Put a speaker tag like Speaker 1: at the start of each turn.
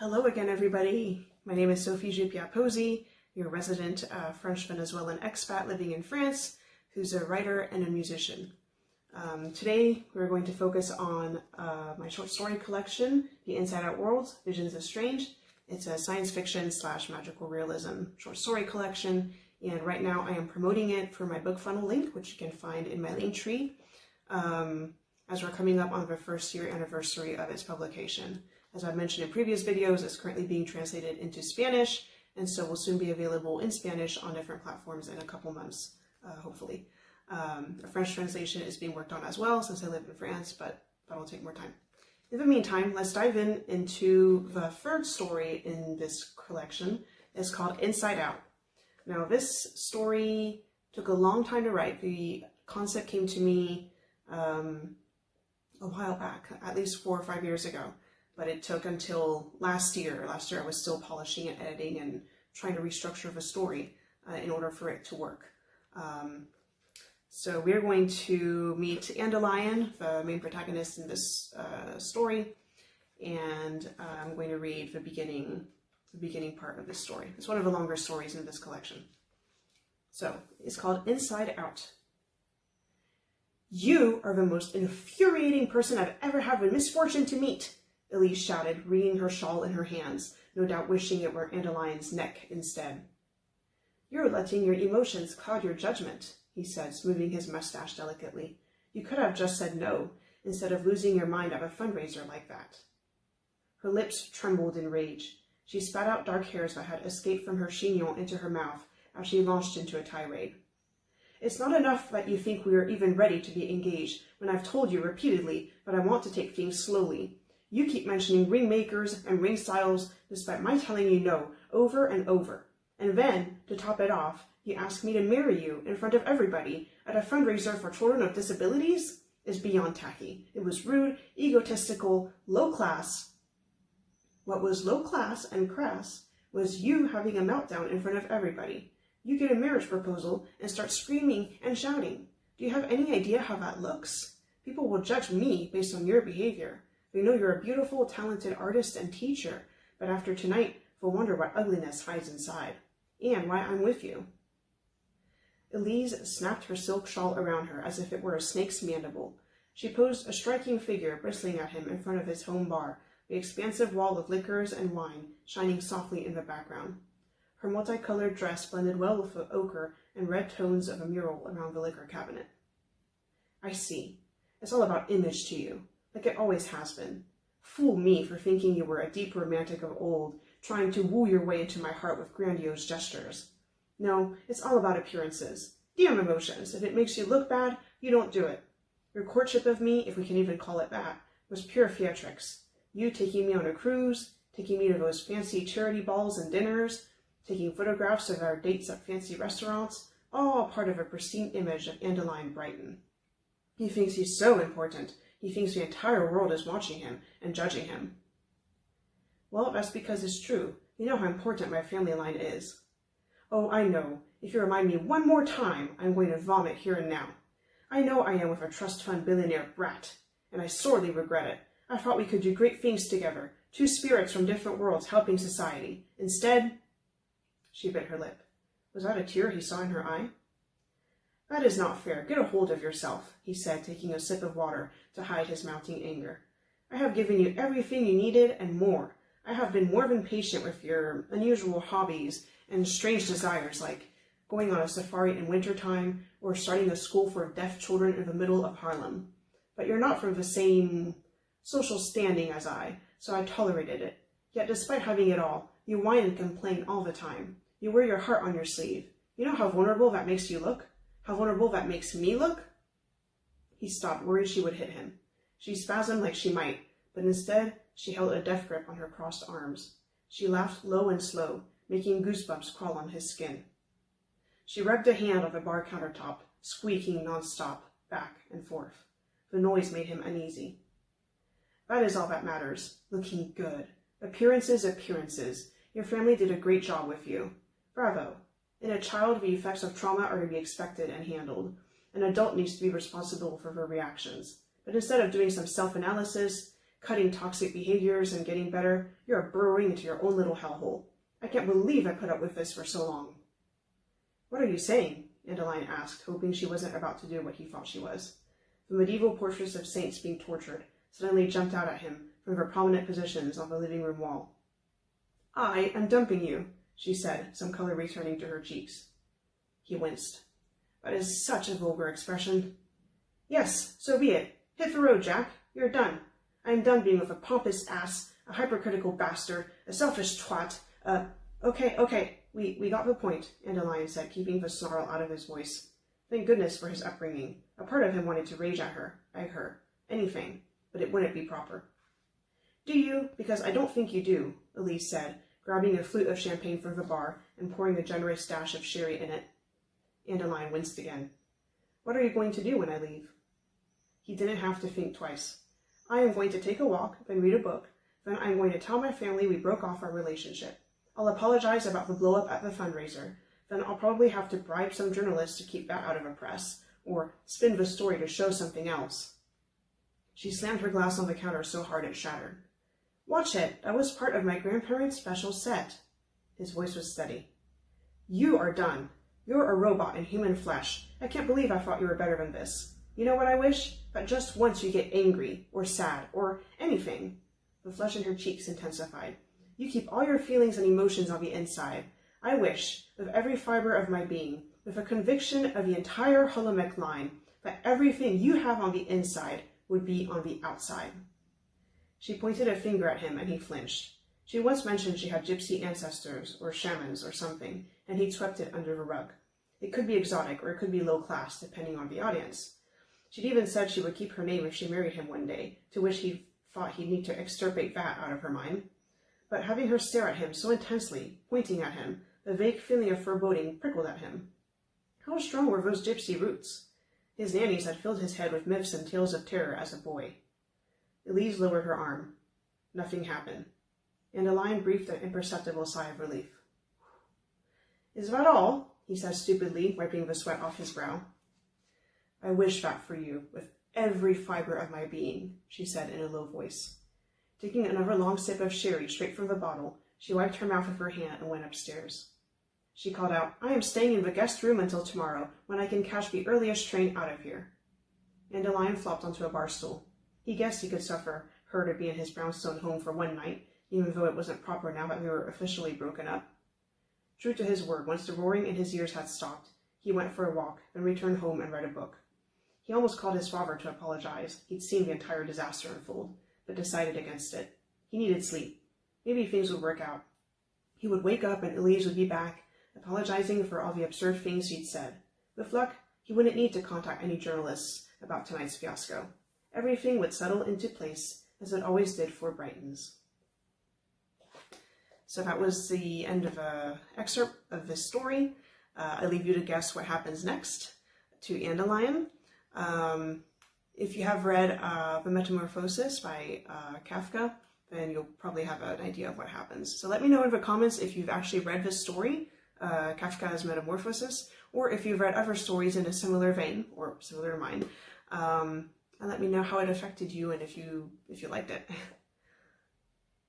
Speaker 1: Hello again, everybody. My name is Sophie Gipiaposi, your resident French Venezuelan expat living in France, who's a writer and a musician. Today, we're going to focus on my short story collection, The Inside Out Worlds, Visions of Strange. It's a science fiction / magical realism short story collection, and right now I am promoting it for my book funnel link, which you can find in my Linktree, as we're coming up on the first year anniversary of its publication. As I've mentioned in previous videos, it's currently being translated into Spanish, and so will soon be available in Spanish on different platforms in a couple months, hopefully. A French translation is being worked on as well, since I live in France, but that'll take more time. In the meantime, let's dive into the third story in this collection. It's called Inside Out. Now, this story took a long time to write. The concept came to me a while back, at least 4 or 5 years ago. But it took until last year. Last year I was still polishing and editing and trying to restructure the story in order for it to work. So we're going to meet Dandelion, the main protagonist in this story, and I'm going to read the beginning part of this story. It's one of the longer stories in this collection. So it's called Inside Out. "You are the most infuriating person I've ever had the misfortune to meet," Elise shouted, wringing her shawl in her hands, no doubt wishing it were Dandelion's neck instead. "You're letting your emotions cloud your judgment," he said, smoothing his mustache delicately. "You could have just said no, instead of losing your mind at a fundraiser like that." Her lips trembled in rage. She spat out dark hairs that had escaped from her chignon into her mouth as she launched into a tirade. "It's not enough that you think we are even ready to be engaged, when I've told you repeatedly that I want to take things slowly. You keep mentioning ring makers and ring styles despite my telling you no over and over. And then, to top it off, you ask me to marry you in front of everybody at a fundraiser for children with disabilities? It's beyond tacky. It was rude, egotistical, low class. What was low class and crass was you having a meltdown in front of everybody. You get a marriage proposal and start screaming and shouting. Do you have any idea how that looks? People will judge me based on your behavior. They know you're a beautiful, talented artist and teacher, but after tonight, they'll wonder what ugliness hides inside, and why I'm with you." Elise snapped her silk shawl around her as if it were a snake's mandible. She posed a striking figure bristling at him in front of his home bar, the expansive wall of liquors and wine shining softly in the background. Her multicolored dress blended well with the ochre and red tones of a mural around the liquor cabinet. "I see. It's all about image to you. Like it always has been. Fool me for thinking you were a deep romantic of old, trying to woo your way into my heart with grandiose gestures. No, it's all about appearances. Damn emotions. If it makes you look bad, you don't do it. Your courtship of me, if we can even call it that, was pure theatrics. You taking me on a cruise, taking me to those fancy charity balls and dinners, taking photographs of our dates at fancy restaurants, all part of a pristine image of Dandelion Brighton. He thinks he's so important. He thinks the entire world is watching him and judging him." "Well, that's because it's true. You know how important my family line is." "Oh, I know. If you remind me one more time, I'm going to vomit here and now. I know I am with a trust fund billionaire brat, and I sorely regret it. I thought we could do great things together, two spirits from different worlds helping society. Instead—" She bit her lip. Was that a tear he saw in her eye? "That is not fair. Get a hold of yourself," he said, taking a sip of water to hide his mounting anger. "I have given you everything you needed and more. I have been more than patient with your unusual hobbies and strange desires, like going on a safari in wintertime or starting a school for deaf children in the middle of Harlem. But you're not from the same social standing as I, so I tolerated it. Yet despite having it all, you whine and complain all the time. You wear your heart on your sleeve. You know how vulnerable that makes you look? How vulnerable that makes me look?" He stopped, worried she would hit him. She spasmed like she might, but instead she held a death grip on her crossed arms. She laughed low and slow, making goosebumps crawl on his skin. She rubbed a hand on the bar countertop, squeaking nonstop, back and forth. The noise made him uneasy. "That is all that matters. Looking good. Appearances, appearances. Your family did a great job with you. Bravo. In a child, the effects of trauma are to be expected and handled. An adult needs to be responsible for her reactions. But instead of doing some self-analysis, cutting toxic behaviors and getting better. You're burrowing into your own little hellhole. I can't believe I put up with this for so long." "What are you saying?" Andalion asked, hoping she wasn't about to do what he thought she was. The medieval portraits of saints being tortured suddenly jumped out at him from their prominent positions on the living room wall. "I am dumping you," she said, some color returning to her cheeks. He winced. "That is such a vulgar expression." "Yes, so be it. Hit the road, Jack. You're done. I am done being with a pompous ass, a hypercritical bastard, a selfish twat, Okay, we got the point," Andalion said, keeping the snarl out of his voice. Thank goodness for his upbringing. A part of him wanted to rage at her, egg her, anything, but it wouldn't be proper. "Do you? Because I don't think you do," Elise said, grabbing a flute of champagne from the bar and pouring a generous dash of sherry in it. Andalion winced again. "What are you going to do when I leave?" He didn't have to think twice. "I am going to take a walk, then read a book, then I'm going to tell my family we broke off our relationship. I'll apologize about the blow-up at the fundraiser. Then I'll probably have to bribe some journalist to keep that out of the press, or spin the story to show something else." She slammed her glass on the counter so hard it shattered. "Watch it. That was part of my grandparents' special set." His voice was steady. "You are done. You're a robot in human flesh. I can't believe I thought you were better than this. You know what I wish? That just once you get angry, or sad, or anything." The flush in her cheeks intensified. "You keep all your feelings and emotions on the inside. I wish, with every fiber of my being, with a conviction of the entire holomic line, that everything you have on the inside would be on the outside." She pointed a finger at him and he flinched. She once mentioned she had gypsy ancestors, or shamans, or something, and he'd swept it under the rug. It could be exotic, or it could be low class, depending on the audience. She'd even said she would keep her name if she married him one day, to which he thought he'd need to extirpate that out of her mind. But having her stare at him so intensely, pointing at him, a vague feeling of foreboding prickled at him. How strong were those gypsy roots? His nannies had filled his head with myths and tales of terror as a boy. Elise lowered her arm. Nothing happened. Andalion breathed an imperceptible sigh of relief. "Is that all?" he said stupidly, wiping the sweat off his brow. "I wish that for you, with every fiber of my being," she said in a low voice. Taking another long sip of sherry straight from the bottle, she wiped her mouth with her hand and went upstairs. She called out, "I am staying in the guest room until tomorrow, when I can catch the earliest train out of here." Andalion flopped onto a bar stool. He guessed he could suffer her to be in his brownstone home for one night, even though it wasn't proper now that we were officially broken up. True to his word, once the roaring in his ears had stopped, he went for a walk, then returned home and read a book. He almost called his father to apologize. He'd seen the entire disaster unfold, but decided against it. He needed sleep. Maybe things would work out. He would wake up and Elise would be back, apologizing for all the absurd things she'd said. With luck, he wouldn't need to contact any journalists about tonight's fiasco. Everything would settle into place, as it always did for Brightons. So that was the end of an excerpt of this story. I leave you to guess what happens next to Andalion. If you have read The Metamorphosis by Kafka, then you'll probably have an idea of what happens. So let me know in the comments if you've actually read this story, Kafka's Metamorphosis, or if you've read other stories in a similar vein, or similar to mine, and let me know how it affected you and if you liked it.